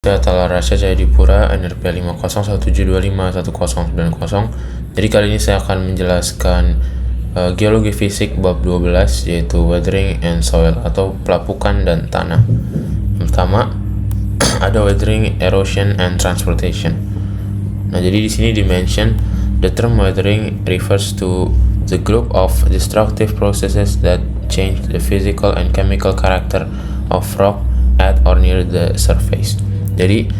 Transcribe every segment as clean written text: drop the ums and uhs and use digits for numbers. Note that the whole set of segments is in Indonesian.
Tala Rasya Jayadipura, NRP 5017251090. Jadi kali ini saya akan menjelaskan geologi fisik bab 12, yaitu weathering and soil atau pelapukan dan tanah. Pertama, ada weathering, erosion and transportation. Nah, jadi di sini dimention the term weathering refers to the group of destructive processes that change the physical and chemical character of rock at or near the surface. Jadi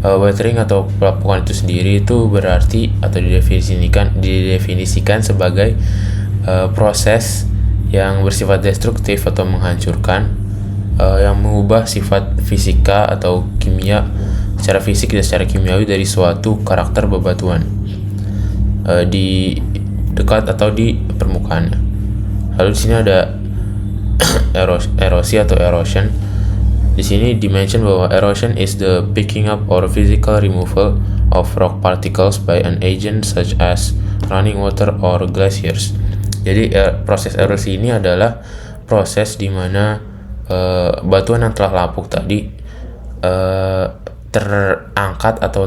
weathering atau pelapukan itu sendiri itu berarti atau didefinisikan sebagai proses yang bersifat destruktif atau menghancurkan, yang mengubah sifat fisika atau kimia secara fisik dan secara kimiawi dari suatu karakter bebatuan di dekat atau di permukaannya. Lalu di sini ada erosi atau erosion. Di sini dimention bahwa erosion is the picking up or physical removal of rock particles by an agent such as running water or glaciers. Jadi proses erosi ini adalah proses di mana batuan yang telah lapuk tadi terangkat atau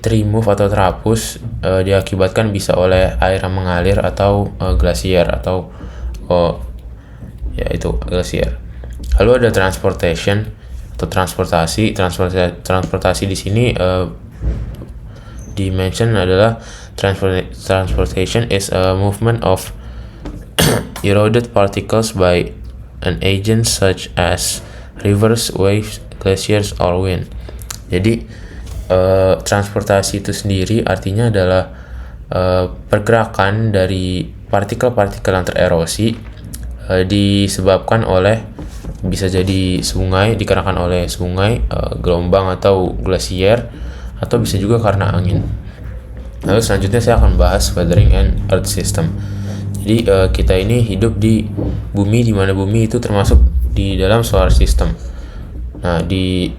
remove atau terhapus, diakibatkan bisa oleh air yang mengalir atau glasier atau yaitu glasier. Lalu ada transportation atau transportasi. Transportasi di sini dimension adalah transportation is a movement of eroded particles by an agent such as rivers, waves, glaciers, or wind. Jadi transportasi itu sendiri artinya adalah pergerakan dari partikel-partikel yang tererosi disebabkan oleh, bisa jadi sungai, dikarenakan oleh sungai, gelombang atau glasier, atau bisa juga karena angin. Lalu selanjutnya saya akan bahas weathering and earth system. Jadi kita ini hidup di bumi, di mana bumi itu termasuk di dalam solar system. Nah, di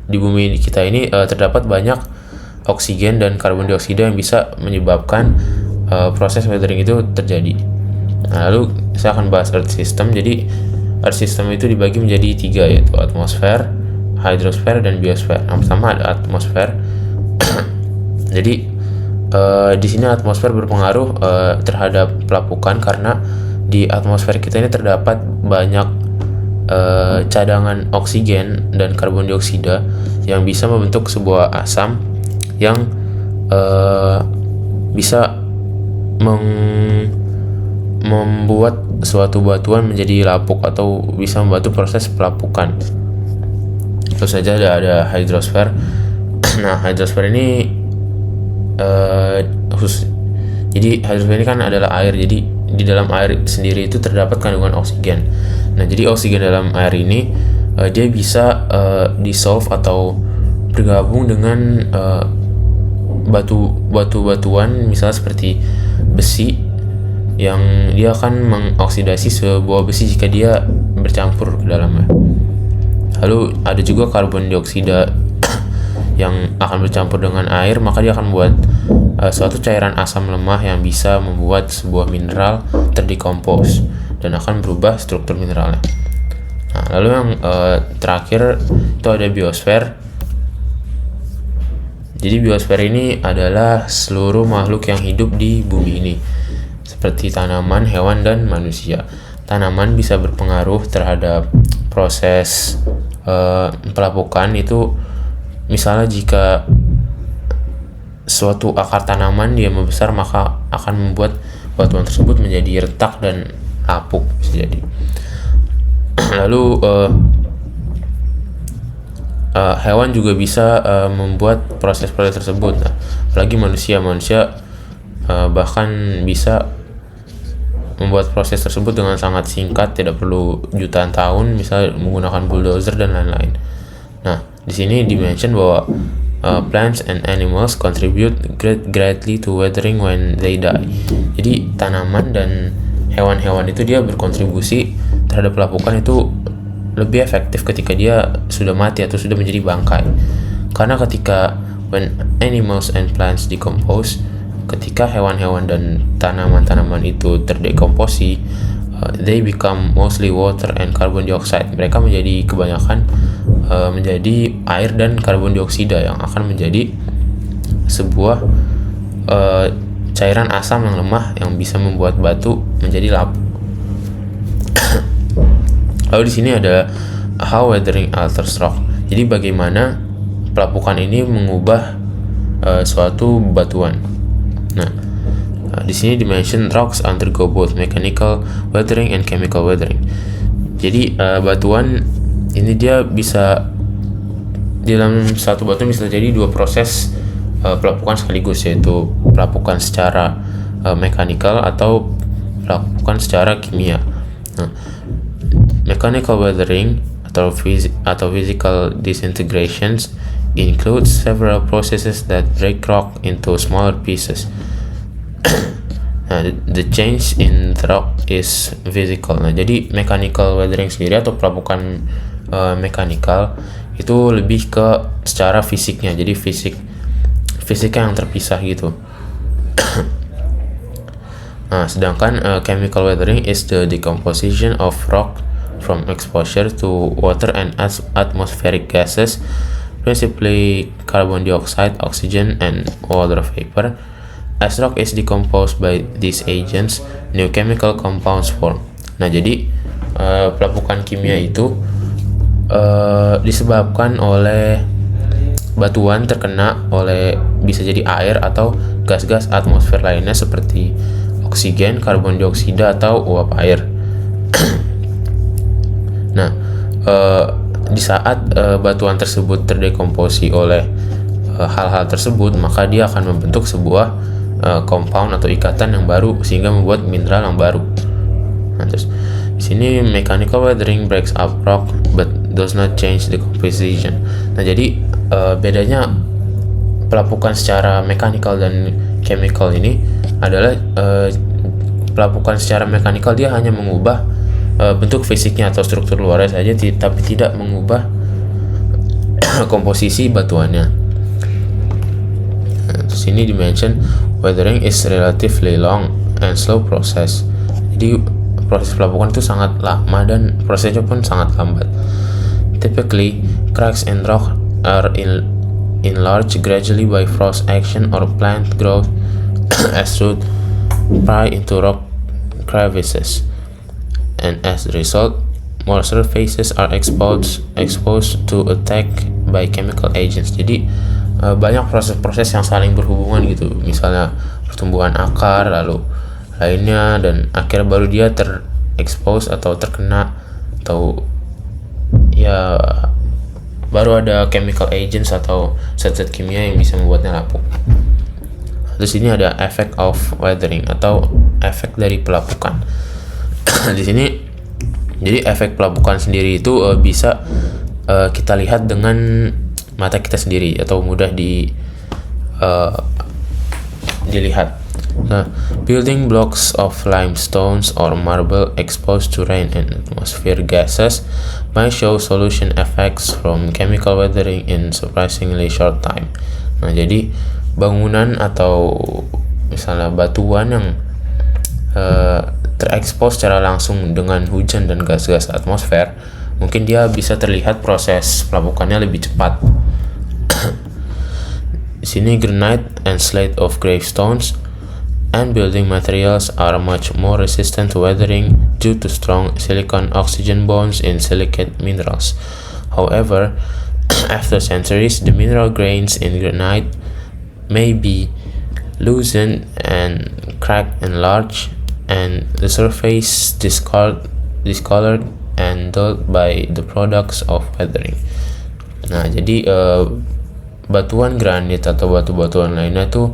bumi kita ini terdapat banyak oksigen dan karbon dioksida yang bisa menyebabkan proses weathering itu terjadi. Nah, lalu saya akan bahas earth system. Jadi earth system itu dibagi menjadi 3, yaitu atmosfer, hydrosfer, dan biosfer. Yang pertama ada atmosfer. Jadi di sini atmosfer berpengaruh terhadap pelapukan karena di atmosfer kita ini terdapat banyak cadangan oksigen dan karbon dioksida yang bisa membentuk sebuah asam yang bisa membuat suatu batuan menjadi lapuk atau bisa membantu proses pelapukan. Terus saja ada hydrosfer. Nah, hydrosfer ini jadi hydrosfer ini kan adalah air. Jadi di dalam air sendiri itu terdapat kandungan oksigen. Nah, jadi oksigen dalam air ini dia bisa dissolve atau bergabung dengan batu-batuan, misalnya seperti besi, yang dia akan mengoksidasi sebuah besi jika dia bercampur ke dalamnya. Lalu ada juga karbon dioksida yang akan bercampur dengan air, maka dia akan membuat suatu cairan asam lemah yang bisa membuat sebuah mineral terdekompos dan akan berubah struktur mineralnya. Nah, lalu yang terakhir itu ada biosfer. Jadi biosfer ini adalah seluruh makhluk yang hidup di bumi ini, seperti tanaman, hewan, dan manusia. Tanaman bisa berpengaruh terhadap proses pelapukan itu. Misalnya jika suatu akar tanaman dia membesar, maka akan membuat batuan tersebut menjadi retak dan lapuk, bisa jadi. Lalu hewan juga bisa membuat proses-proses tersebut. Nah, apalagi manusia bahkan bisa membuat proses tersebut dengan sangat singkat, tidak perlu jutaan tahun, misalnya menggunakan bulldozer dan lain-lain. Nah, di sini dimention bahwa plants and animals contribute greatly to weathering when they die. Jadi tanaman dan hewan-hewan itu dia berkontribusi terhadap pelapukan itu lebih efektif ketika dia sudah mati atau sudah menjadi bangkai. Karena ketika when animals and plants decompose, ketika hewan-hewan dan tanaman-tanaman itu terdekomposi, they become mostly water and carbon dioxide. Mereka menjadi kebanyakan menjadi air dan karbon dioksida yang akan menjadi sebuah cairan asam yang lemah yang bisa membuat batu menjadi lapuk. Lalu di sini ada how weathering alters rock. Jadi bagaimana pelapukan ini mengubah suatu batuan. Nah, di sini dimention rocks undergo both mechanical weathering and chemical weathering. Jadi batuan ini dia bisa dalam satu batuan bisa terjadi dua proses pelapukan sekaligus, yaitu pelapukan secara mechanical atau pelapukan secara kimia. Nah, mechanical weathering atau physical disintegrations includes several processes that break rock into smaller pieces. The change in the rock is physical. Nah, jadi mechanical weathering sendiri atau pelapukan mechanical itu lebih ke secara fisiknya. Jadi fisiknya yang terpisah gitu. Nah, sedangkan chemical weathering is the decomposition of rock from exposure to water and atmospheric gases, principally carbon dioxide, oxygen, and water vapor. As rock is decomposed by these agents, new chemical compounds form. Nah, jadi pelapukan kimia itu disebabkan oleh batuan terkena oleh bisa jadi air atau gas-gas atmosfer lainnya seperti oksigen, karbon dioksida, atau uap air. Nah, di saat batuan tersebut terdekomposi oleh hal-hal tersebut, maka dia akan membentuk sebuah compound atau ikatan yang baru sehingga membuat mineral yang baru. Nah, terus di sini mechanical weathering breaks up rock but does not change the composition. Nah, jadi bedanya pelapukan secara mechanical dan chemical ini adalah pelapukan secara mechanical dia hanya mengubah bentuk fisiknya atau struktur luarnya saja, tapi tidak mengubah komposisi batuannya. Nah, terus ini dimention weathering is relatively long and slow process. Jadi proses pelapukan itu sangat lama dan prosesnya pun sangat lambat. Typically, cracks in rock are enlarged gradually by frost action or plant growth as roots pry into rock crevices, and as a result, more surfaces are exposed to attack by chemical agents. Jadi banyak proses-proses yang saling berhubungan gitu, misalnya pertumbuhan akar lalu lainnya, dan akhirnya baru dia terekspos atau terkena atau ya baru ada chemical agents atau zat-zat kimia yang bisa membuatnya lapuk. Terus ini ada effect of weathering atau efek dari pelapukan. Di sini jadi efek pelapukan sendiri itu bisa kita lihat dengan mata kita sendiri atau mudah dilihat. Nah, building blocks of limestones or marble exposed to rain and atmosphere gases might show solution effects from chemical weathering in surprisingly short time. Nah, jadi bangunan atau misalnya batuan yang terekspos secara langsung dengan hujan dan gas-gas atmosfer, mungkin dia bisa terlihat proses pelapukannya lebih cepat. Di sini granite and slate of gravestones and building materials are much more resistant to weathering due to strong silicon-oxygen bonds in silicate minerals. However, after centuries, the mineral grains in granite may be loosened and cracked and large, and the surface discolored and dulled by the products of weathering. Nah, jadi batuan granit atau batu-batuan lainnya tuh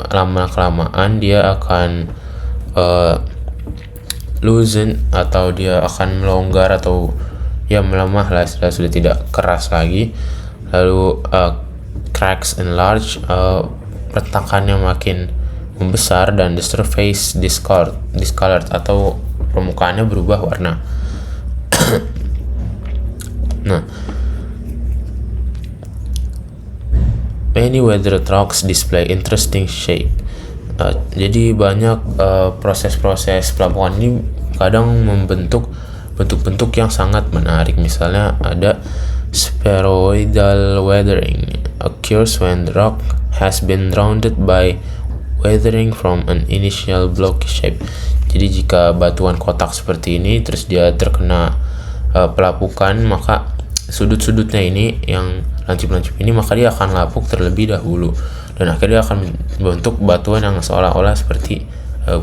lama-kelamaan dia akan loosen atau dia akan melonggar atau ya melemah lah, sudah tidak keras lagi. Lalu cracks and large, retakannya makin membesar, dan the surface discolored atau permukaannya berubah warna. Nah, many weathered rocks display interesting shape. Jadi banyak proses-proses pelapukan ini kadang membentuk bentuk-bentuk yang sangat menarik. Misalnya ada spheroidal weathering occurs when the rock has been rounded by weathering from an initial blocky shape. Jadi jika batuan kotak seperti ini terus dia terkena pelapukan, maka sudut-sudutnya ini yang lancip-lancip ini, maka dia akan lapuk terlebih dahulu dan akhirnya akan membentuk batuan yang seolah-olah seperti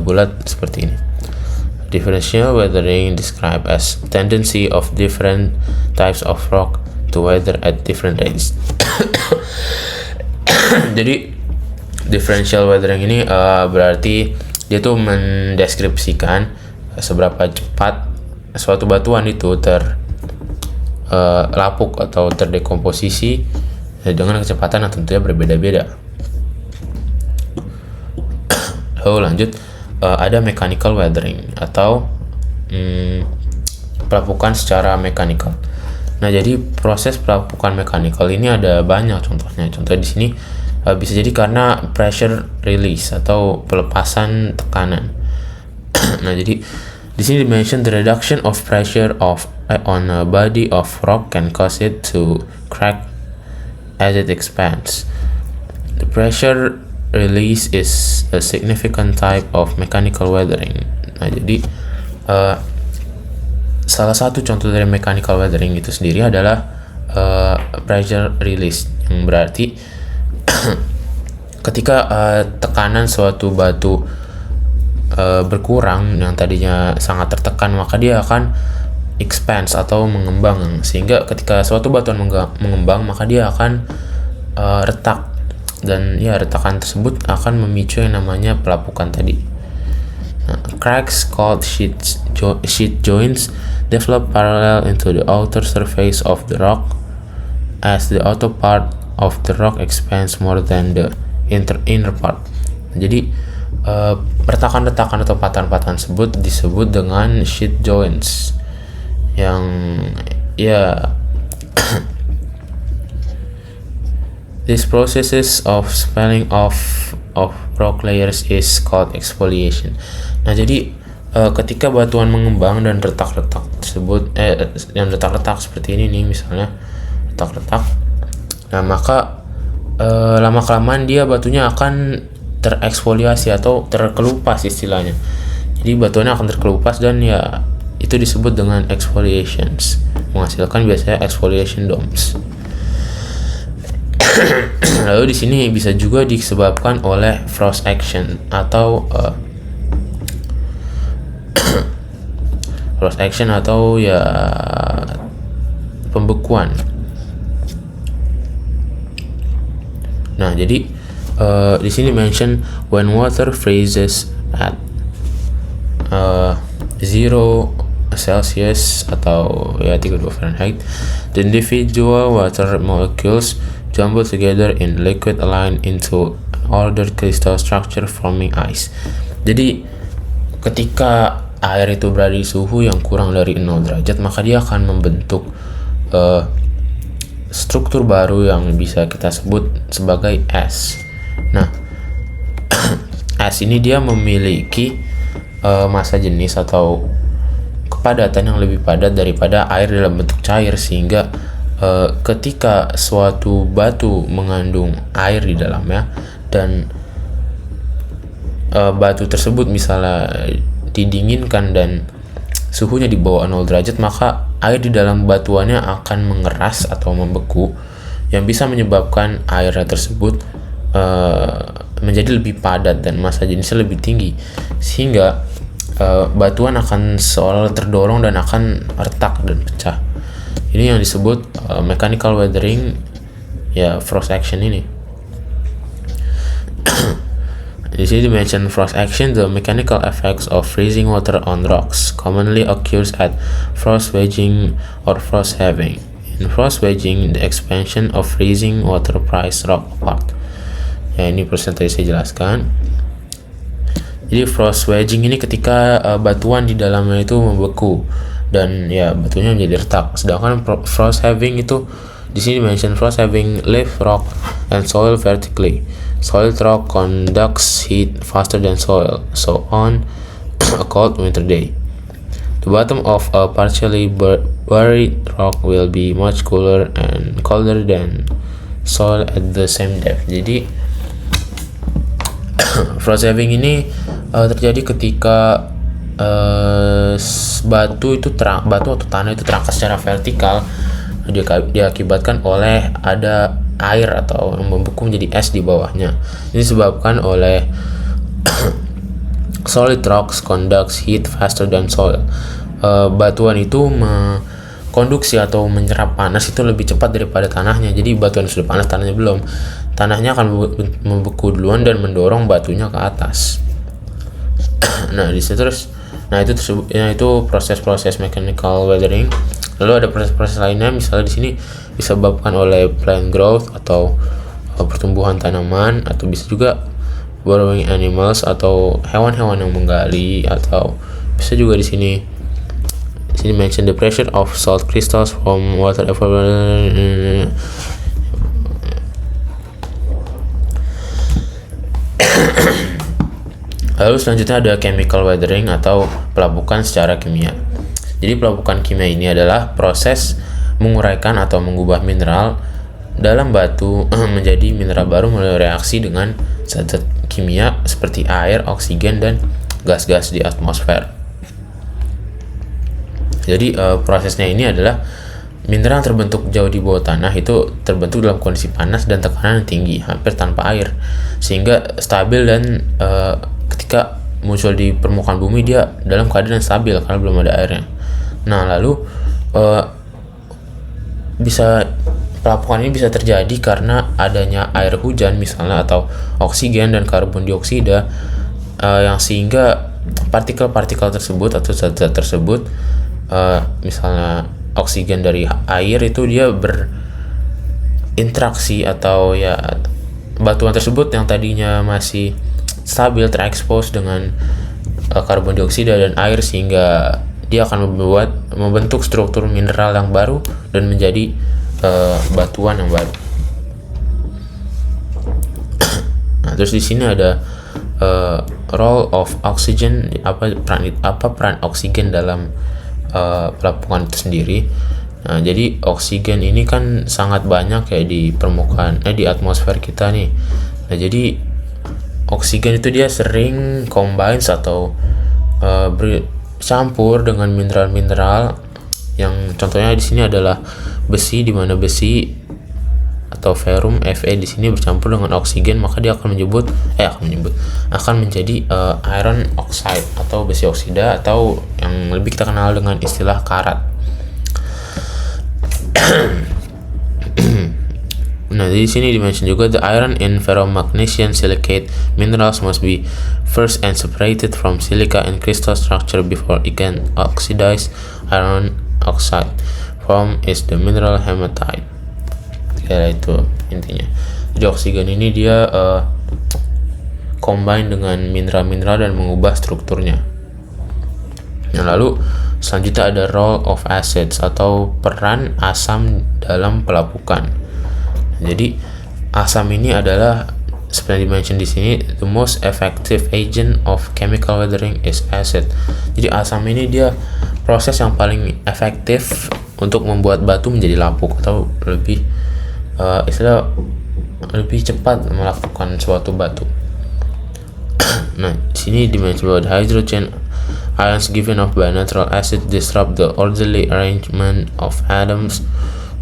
bulat seperti ini. Differential weathering described as tendency of different types of rock to weather at different rates. Jadi differential weathering ini berarti dia tuh mendeskripsikan seberapa cepat suatu batuan itu lapuk atau terdekomposisi dengan kecepatan yang tentunya berbeda-beda. Lalu lanjut, ada mechanical weathering atau pelapukan secara mekanikal. Nah, jadi proses pelapukan mekanikal ini ada banyak contohnya. Contoh di sini bisa jadi karena pressure release atau pelepasan tekanan. Nah, jadi di sini dimention the reduction of pressure on a body of rock can cause it to crack as it expands. The pressure release is a significant type of mechanical weathering. Nah, jadi salah satu contoh dari mechanical weathering itu sendiri adalah pressure release, yang berarti ketika tekanan suatu batu berkurang yang tadinya sangat tertekan, maka dia akan expands atau mengembang, sehingga ketika suatu batuan mengembang maka dia akan retak, dan ya retakan tersebut akan memicu yang namanya pelapukan tadi. Nah, cracks called sheet joints develop parallel into the outer surface of the rock as the outer part of the rock expands more than the inner part. Jadi retakan-retakan atau patahan-patahan tersebut disebut dengan sheet joints, yang ya this processes of spalling off of rock layers is called exfoliation. Nah, jadi ketika batuan mengembang dan retak-retak tersebut yang retak-retak seperti ini nih, misalnya retak-retak, nah maka lama-kelamaan dia batunya akan tereksfoliasi atau terkelupas istilahnya. Jadi batuannya akan terkelupas dan ya itu disebut dengan exfoliations, menghasilkan biasanya exfoliation domes. Lalu di sini bisa juga disebabkan oleh frost action atau frost action atau ya pembekuan. Nah, jadi di sini mention when water freezes at 0 Celsius atau ya 32 Fahrenheit, the individual water molecules jumble together in liquid aligned into an ordered crystal structure forming ice. Jadi ketika air itu berada di suhu yang kurang dari 0 derajat, maka dia akan membentuk struktur baru yang bisa kita sebut sebagai es. Nah, es ini dia memiliki massa jenis atau kepadatan yang lebih padat daripada air dalam bentuk cair, sehingga ketika suatu batu mengandung air di dalamnya dan batu tersebut misalnya didinginkan dan suhunya di bawah 0 derajat, maka air di dalam batuannya akan mengeras atau membeku, yang bisa menyebabkan air tersebut menjadi lebih padat dan massa jenisnya lebih tinggi, sehingga batuan akan seolah terdorong dan akan retak dan pecah. Ini yang disebut mechanical weathering, ya frost action ini. Di sini dimention frost action, the mechanical effects of freezing water on rocks commonly occurs at frost wedging or frost heaving. In frost wedging, the expansion of freezing water pries rock apart. Ya, ini persen tadi saya jelaskan. Jadi frost wedging ini ketika batuan di dalamnya itu membeku dan ya batunya menjadi retak. Sedangkan frost heaving itu di sini mention frost heaving lift rock and soil vertically. Solid rock conducts heat faster than soil, so on a cold winter day. The bottom of a partially buried rock will be much cooler and colder than soil at the same depth. Jadi frost heaving ini terjadi ketika batu atau tanah itu terangkat secara vertikal, diakibatkan oleh ada air atau yang membeku menjadi es di bawahnya. Ini disebabkan oleh solid rocks conducts heat faster than soil. Batuan itu konduksi atau menyerap panas itu lebih cepat daripada tanahnya. Jadi batuan sudah panas, tanahnya belum. Tanahnya akan membeku duluan dan mendorong batunya ke atas. Itu proses-proses mechanical weathering. Lalu ada proses-proses lainnya, misalnya di sini disebabkan oleh plant growth atau pertumbuhan tanaman, atau bisa juga burrowing animals atau hewan-hewan yang menggali, atau bisa juga di sini mention the pressure of salt crystals from water evaporation. Lalu selanjutnya ada chemical weathering atau pelapukan secara kimia. Jadi pelapukan kimia ini adalah proses menguraikan atau mengubah mineral dalam batu menjadi mineral baru melalui reaksi dengan zat-zat kimia seperti air, oksigen, dan gas-gas di atmosfer. Jadi prosesnya ini adalah mineral yang terbentuk jauh di bawah tanah itu terbentuk dalam kondisi panas dan tekanan yang tinggi, hampir tanpa air, sehingga stabil dan ketika muncul di permukaan bumi dia dalam keadaan yang stabil karena belum ada airnya. Nah, lalu pelapukan ini bisa terjadi karena adanya air hujan misalnya, atau oksigen dan karbon dioksida yang sehingga partikel-partikel tersebut atau zat-zat tersebut, misalnya oksigen dari air itu dia berinteraksi, atau ya batuan tersebut yang tadinya masih stabil terekspos dengan karbon dioksida dan air, sehingga dia akan membentuk struktur mineral yang baru dan menjadi batuan yang baru. Nah, terus di sini ada role of oxygen, apa peran oksigen dalam pelapukan itu sendiri. Nah, jadi oksigen ini kan sangat banyak ya di permukaan di atmosfer kita nih. Nah, jadi oksigen itu dia sering combines atau bercampur dengan mineral-mineral yang contohnya di sini adalah besi, di mana besi atau ferrum Fe di sini bercampur dengan oksigen, maka dia akan menjadi iron oxide atau besi oksida, atau yang lebih kita kenal dengan istilah karat. Nah, di sini dimention juga the iron in ferromagnesian silicate minerals must be first and separated from silica and crystal structure before it can oxidize. Iron oxide form is the mineral hematite. Ya, itu intinya. Jadi oksigen ini dia combine dengan mineral-mineral dan mengubah strukturnya. Nah, lalu selanjutnya ada role of acids atau peran asam dalam pelapukan. Jadi asam ini adalah seperti dimention di sini, the most effective agent of chemical weathering is acid. Jadi asam ini dia proses yang paling efektif untuk membuat batu menjadi lapuk, atau lebih cepat melakukan suatu batu. Nah, di sini dimention bahwa hydrogen ions given off by natural acid disrupt the orderly arrangement of atoms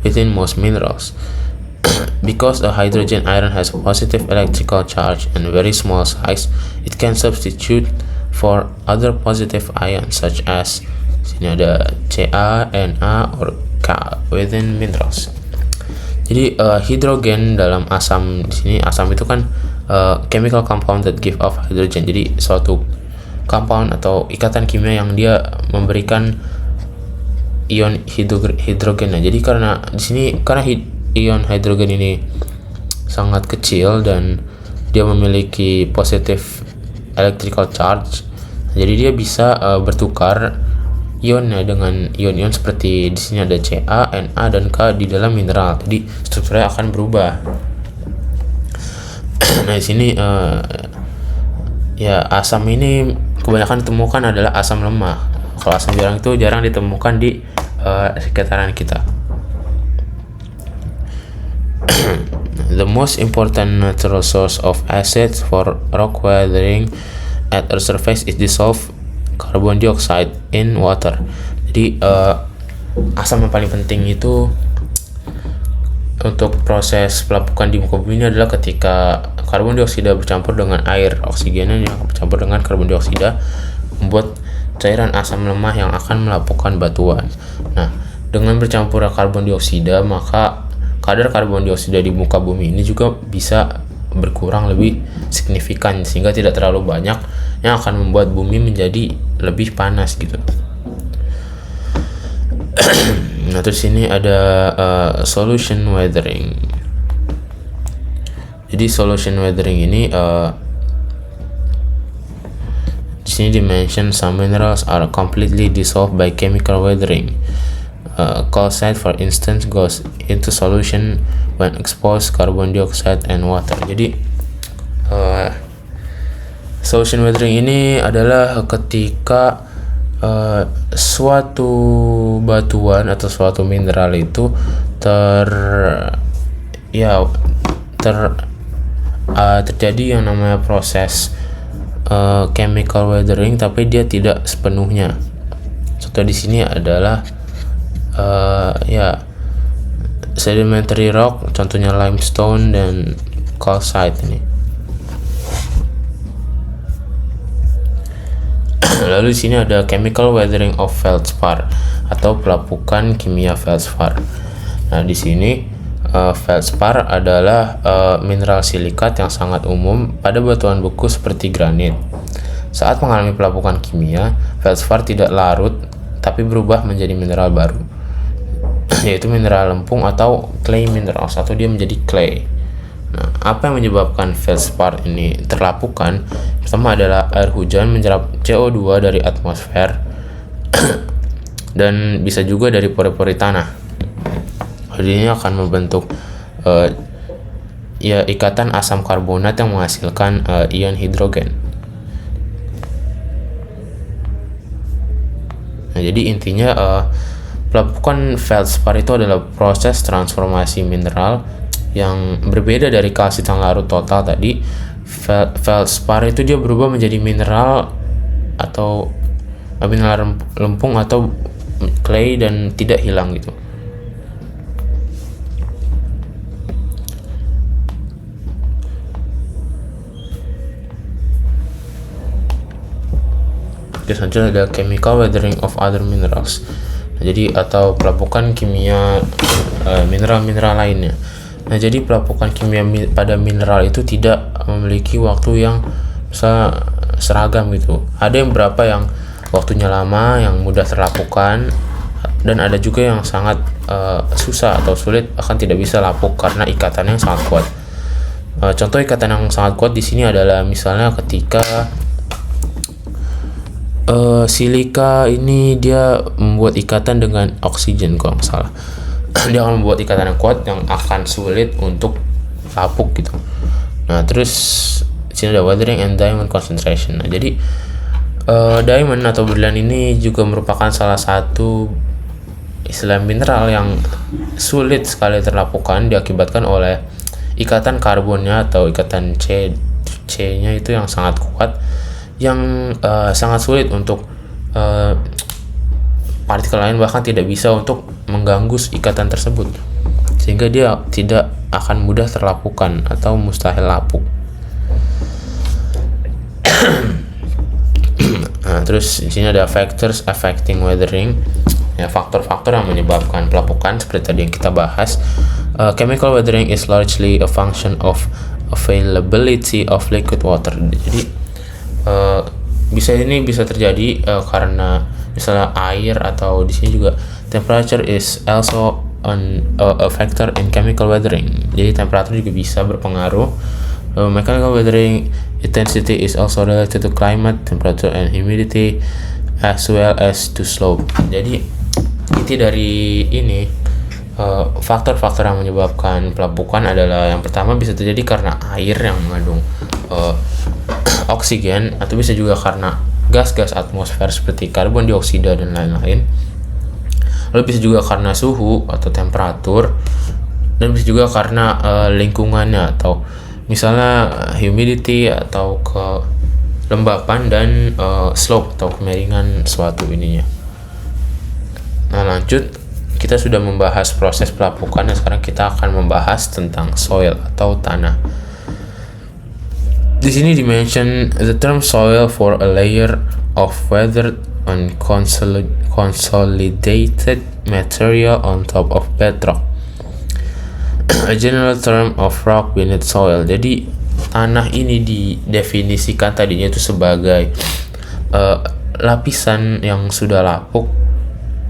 within most minerals. Because a hydrogen ion has a positive electrical charge and very small size, it can substitute for other positive ions such as sini ada Ca, Na, or K within minerals. Jadi hidrogen dalam asam, di sini asam itu kan chemical compound that give off hydrogen. Jadi suatu compound atau ikatan kimia yang dia memberikan ion hidrogen. Nah, jadi karena di sini ion hidrogen ini sangat kecil dan dia memiliki positive electrical charge, jadi dia bisa bertukar ionnya dengan ion-ion seperti di sini ada Ca, Na, dan K di dalam mineral. Jadi strukturnya akan berubah. Nah, di sini ya asam ini kebanyakan ditemukan adalah asam lemah. Kalau asam jarang itu jarang ditemukan di sekitaran kita. The most important natural source of acids for rock weathering at Earth surface is dissolved carbon dioxide in water. Jadi asam yang paling penting itu untuk proses pelapukan di muka bumi ini adalah ketika karbon dioksida bercampur dengan air, oksigennya yang bercampur dengan karbon dioksida membuat cairan asam lemah yang akan melapukan batuan. Nah, dengan bercampurnya karbon dioksida, maka kadar karbon dioksida di muka bumi ini juga bisa berkurang lebih signifikan sehingga tidak terlalu banyak yang akan membuat bumi menjadi lebih panas gitu. Nah, terus ini ada solution weathering. Jadi solution weathering ini di sini dimention some minerals are completely dissolved by chemical weathering. Calcite, for instance, goes into solution when exposed carbon dioxide and water. Jadi solution weathering ini adalah ketika suatu batuan atau suatu mineral itu terjadi yang namanya proses chemical weathering, tapi dia tidak sepenuhnya. Contoh di sini adalah sedimentary rock, contohnya limestone dan calcite ini. Lalu di sini ada chemical weathering of feldspar atau pelapukan kimia feldspar. Nah, di sini feldspar adalah mineral silikat yang sangat umum pada batuan beku seperti granit. Saat mengalami pelapukan kimia, feldspar tidak larut tapi berubah menjadi mineral baru, yaitu mineral lempung atau clay minerals, atau dia menjadi clay. Nah, apa yang menyebabkan feldspar ini terlapukan? Pertama adalah air hujan menyerap CO2 dari atmosfer dan bisa juga dari pori-pori tanah. Hal ini akan membentuk ikatan asam karbonat yang menghasilkan ion hidrogen. Nah, jadi intinya pelapukan feldspar itu adalah proses transformasi mineral yang berbeda dari kalsit yang larut total tadi. Feldspar itu dia berubah menjadi mineral atau mineral lempung atau clay dan tidak hilang gitu. Selanjutnya ada chemical weathering of other minerals. Nah, jadi atau pelapukan kimia mineral-mineral lainnya. Nah, jadi pelapukan kimia pada mineral itu tidak memiliki waktu yang seragam gitu. Ada yang berapa yang waktunya lama, yang mudah terlapukan, dan ada juga yang sangat susah atau sulit, akan tidak bisa lapuk karena ikatan yang sangat kuat. Contoh ikatan yang sangat kuat di sini adalah misalnya ketika silika ini dia membuat ikatan dengan oksigen kalau nggak salah. Dia akan membuat ikatan yang kuat yang akan sulit untuk lapuk gitu. Nah, terus sini ada weathering and diamond concentration. Nah, jadi diamond atau berlian ini juga merupakan salah satu istilah mineral yang sulit sekali terlapukan diakibatkan oleh ikatan karbonnya atau ikatan C-nya itu yang sangat kuat, yang sangat sulit untuk partikel lain bahkan tidak bisa untuk mengganggu ikatan tersebut, sehingga dia tidak akan mudah terlapukan atau mustahil lapuk. Nah, terus di sini ada factors affecting weathering, ya, faktor-faktor yang menyebabkan pelapukan seperti tadi yang kita bahas. Chemical weathering is largely a function of availability of liquid water. Jadi bisa terjadi karena misalnya air, atau di sini juga temperature is also a factor in chemical weathering. Jadi temperatur juga bisa berpengaruh. Mechanical weathering intensity is also related to climate, temperature, and humidity, as well as to slope. Jadi inti dari ini faktor-faktor yang menyebabkan pelapukan adalah yang pertama bisa terjadi karena air yang mengandung oksigen, atau bisa juga karena gas-gas atmosfer seperti karbon dioksida dan lain-lain. Lalu bisa juga karena suhu atau temperatur, dan bisa juga karena lingkungannya, atau misalnya humidity atau kelembapan dan slope atau kemiringan suatu ininya. Nah, lanjut, kita sudah membahas proses pelapukan dan sekarang kita akan membahas tentang soil atau tanah. Di sini dimention the term soil for a layer of weathered and consolidated material on top of bedrock. A general term of rock beneath soil. Jadi tanah ini didefinisikan tadinya itu sebagai lapisan yang sudah lapuk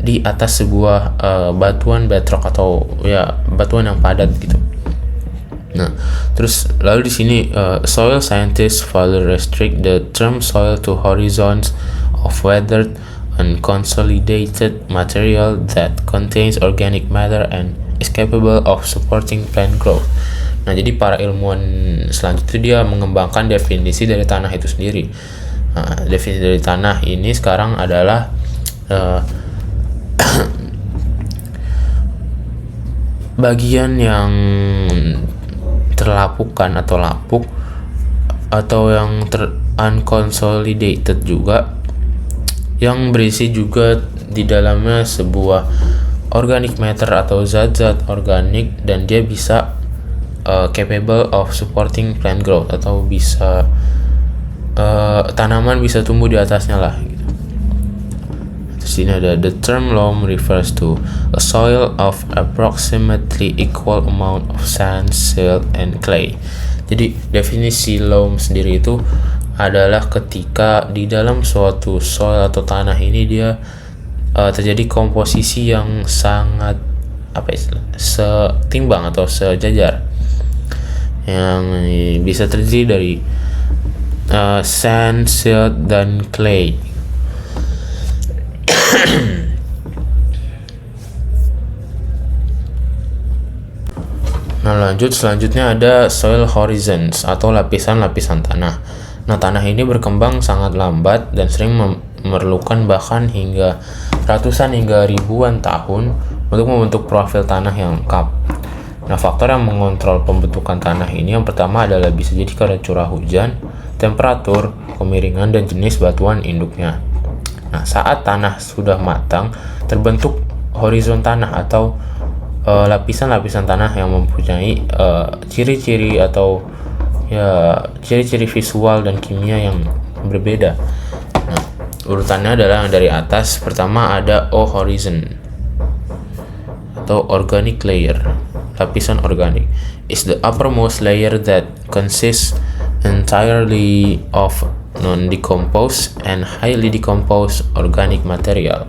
di atas sebuah batuan bedrock atau ya batuan yang padat gitu. Nah, terus lalu di sini soil scientists further restrict the term soil to horizons of weathered and consolidated material that contains organic matter and is capable of supporting plant growth. Nah, jadi para ilmuwan selanjutnya dia mengembangkan definisi dari tanah itu sendiri. Nah, definisi dari tanah ini sekarang adalah bagian yang terlapukan atau lapuk, atau yang unconsolidated juga, yang berisi juga di dalamnya sebuah organic matter atau zat-zat organik, dan dia bisa capable of supporting plant growth, atau bisa tanaman bisa tumbuh di atasnya lah gitu. Terus ini ada the term loam refers to a soil of approximately equal amount of sand, silt, and clay. Jadi definisi loam sendiri itu adalah ketika di dalam suatu soil atau tanah ini dia terjadi komposisi yang sangat setimbang atau sejajar, yang bisa terdiri dari sand, silt, dan clay. Nah, selanjutnya ada soil horizons atau lapisan-lapisan tanah. Nah, tanah ini berkembang sangat lambat dan sering memerlukan bahkan hingga ratusan hingga ribuan tahun untuk membentuk profil tanah yang lengkap. Nah, faktor yang mengontrol pembentukan tanah ini yang pertama adalah bisa jadi karena curah hujan, temperatur, kemiringan, dan jenis batuan induknya. Nah, saat tanah sudah matang, terbentuk horizon tanah atau lapisan-lapisan tanah yang mempunyai ciri-ciri atau ciri-ciri visual dan kimia yang berbeda. Nah, urutannya adalah yang dari atas. Pertama ada O horizon atau organic layer. Lapisan organik is the uppermost layer that consists entirely of non-decomposed and highly decomposed organic material.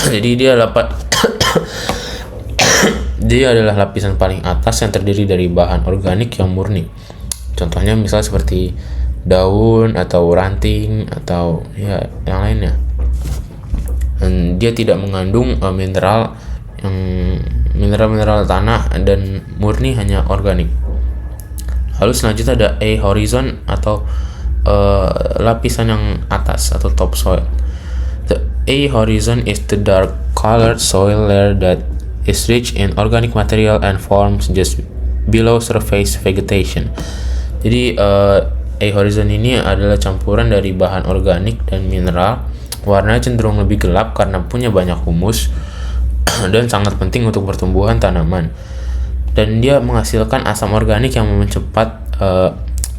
Jadi dia adalah lapisan paling atas yang terdiri dari bahan organik yang murni. Contohnya misal seperti daun atau ranting atau ya yang lainnya. Dan dia tidak mengandung mineral tanah dan murni hanya organik. Lalu selanjutnya ada A horizon atau lapisan yang atas atau top soil. The A horizon is the dark colored soil layer that is rich in organic material and forms just below surface vegetation. Jadi A horizon ini adalah campuran dari bahan organik dan mineral. Warnanya cenderung lebih gelap karena punya banyak humus dan sangat penting untuk pertumbuhan tanaman. Dan dia menghasilkan asam organik yang mempercepat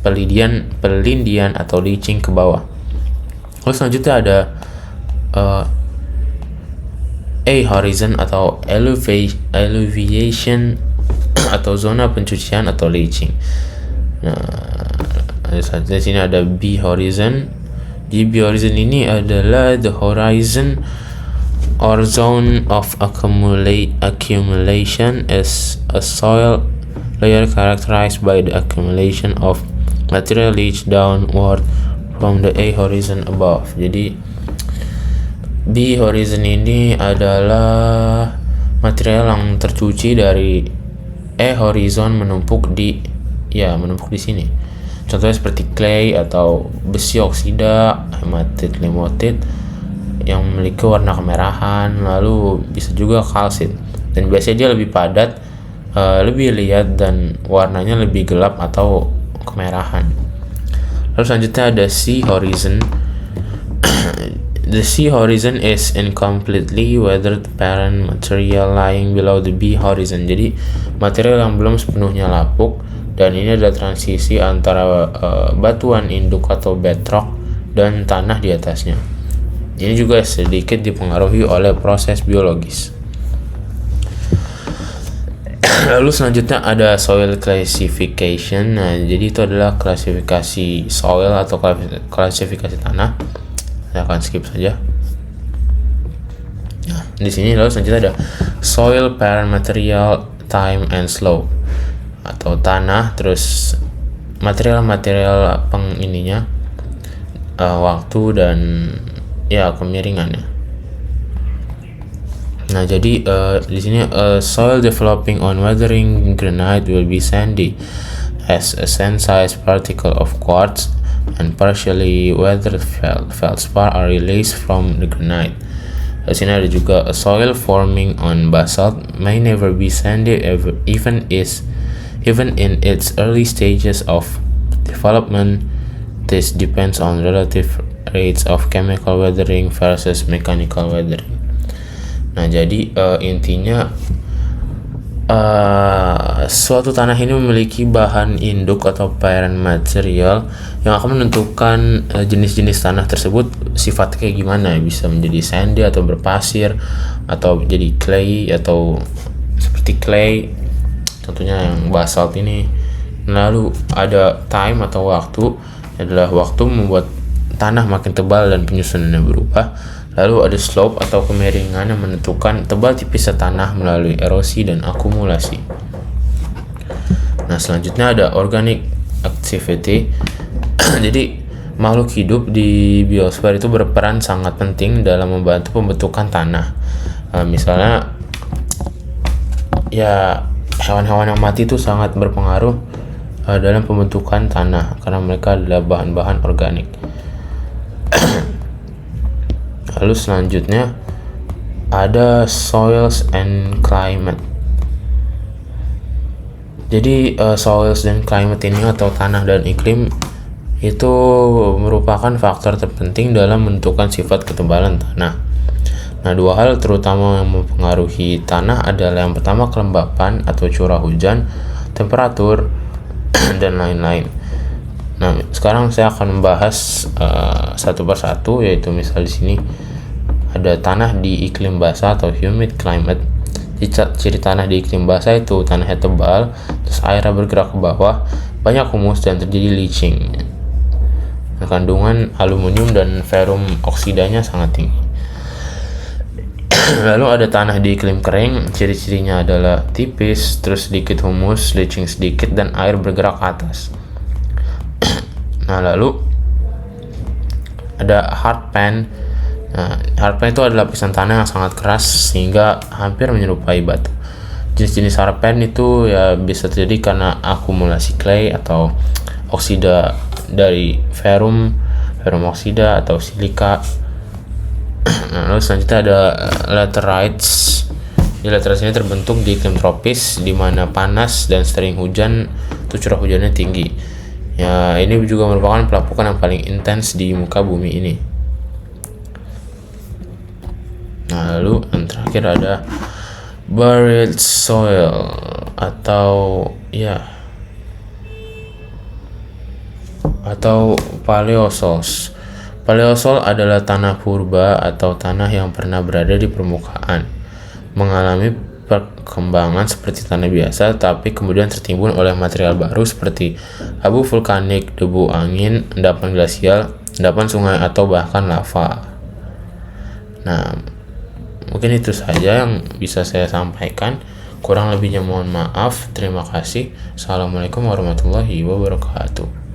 pelindian atau leaching ke bawah. Lalu selanjutnya ada A horizon atau elevation atau zona pencucian atau leaching. Nah, di sini ada B horizon. Di B horizon ini adalah the horizon or zone of accumulation is a soil layer characterized by the accumulation of material leached downward from the A horizon above. Jadi B horizon ini adalah material yang tercuci dari E horizon menumpuk di sini. Contohnya seperti clay atau besi oksida, hematit, lemotit yang memiliki warna kemerahan, lalu bisa juga kalsit. Dan biasanya dia lebih padat, lebih liat, dan warnanya lebih gelap atau kemerahan. Lalu selanjutnya ada sea horizon. The sea horizon is incompletely weathered parent material lying below the B horizon. Jadi material yang belum sepenuhnya lapuk, dan ini adalah transisi antara batuan induk atau bedrock dan tanah di atasnya. Ini juga sedikit dipengaruhi oleh proses biologis. Lalu selanjutnya ada soil classification. Nah, jadi itu adalah klasifikasi soil atau klasifikasi tanah. Saya akan skip saja. Nah, di sini lalu selanjutnya ada soil, parent material, time, and slope, atau tanah, terus material pengininya, waktu, dan ya kemiringannya. Nah, jadi di sini soil developing on weathering granite will be sandy, as a sand-sized particle of quartz and partially weathered feldspar are released from the granite. Di sini ada juga a soil forming on basalt may never be sandy even in its early stages of development. This depends on relative rates of chemical weathering versus mechanical weathering. Nah, jadi intinya suatu tanah ini memiliki bahan induk atau parent material yang akan menentukan jenis-jenis tanah tersebut sifatnya kayak gimana. Bisa menjadi sandy atau berpasir, atau jadi clay atau seperti clay, contohnya yang basalt ini. Lalu ada time atau waktu, adalah waktu membuat tanah makin tebal dan penyusunannya berubah. Lalu ada slope atau kemiringan yang menentukan tebal tipisnya tanah melalui erosi dan akumulasi. Nah, selanjutnya ada organic activity. Jadi makhluk hidup di biosfer itu berperan sangat penting dalam membantu pembentukan tanah. Misalnya ya hewan-hewan yang mati itu sangat berpengaruh dalam pembentukan tanah karena mereka adalah bahan-bahan organik. Lalu selanjutnya ada soils and climate. Jadi soils dan climate ini atau tanah dan iklim itu merupakan faktor terpenting dalam menentukan sifat ketebalan tanah. Nah, dua hal terutama yang mempengaruhi tanah adalah yang pertama kelembapan atau curah hujan, temperatur, dan lain-lain. Nah, sekarang saya akan membahas satu persatu, yaitu misal di sini ada tanah di iklim basah atau humid climate. Ciri tanah di iklim basah itu tanahnya tebal, terus airnya bergerak ke bawah, banyak humus dan terjadi leaching. Kandungan aluminium dan ferrum oksidanya sangat tinggi. Lalu ada tanah di iklim kering, ciri-cirinya adalah tipis, terus sedikit humus, leaching sedikit, dan air bergerak ke atas. Nah, lalu ada hard pan. Nah, hard pan itu adalah lapisan tanah yang sangat keras sehingga hampir menyerupai batu. Jenis-jenis hard pan itu ya bisa terjadi karena akumulasi clay atau oksida dari ferrum oksida atau silika. Nah, lalu selanjutnya ada laterites. Laterites ini terbentuk di iklim tropis di mana panas dan sering hujan, curah hujannya tinggi. Ya, ini juga merupakan pelapukan yang paling intens di muka bumi ini. Nah, lalu yang terakhir ada buried soil atau paleosols. Paleosol adalah tanah purba atau tanah yang pernah berada di permukaan, mengalami perkembangan seperti tanah biasa, tapi kemudian tertimbun oleh material baru seperti abu vulkanik, debu angin, endapan glasial, endapan sungai, atau bahkan lava. Nah, mungkin itu saja yang bisa saya sampaikan. Kurang lebihnya mohon maaf. Terima kasih. Assalamualaikum warahmatullahi wabarakatuh.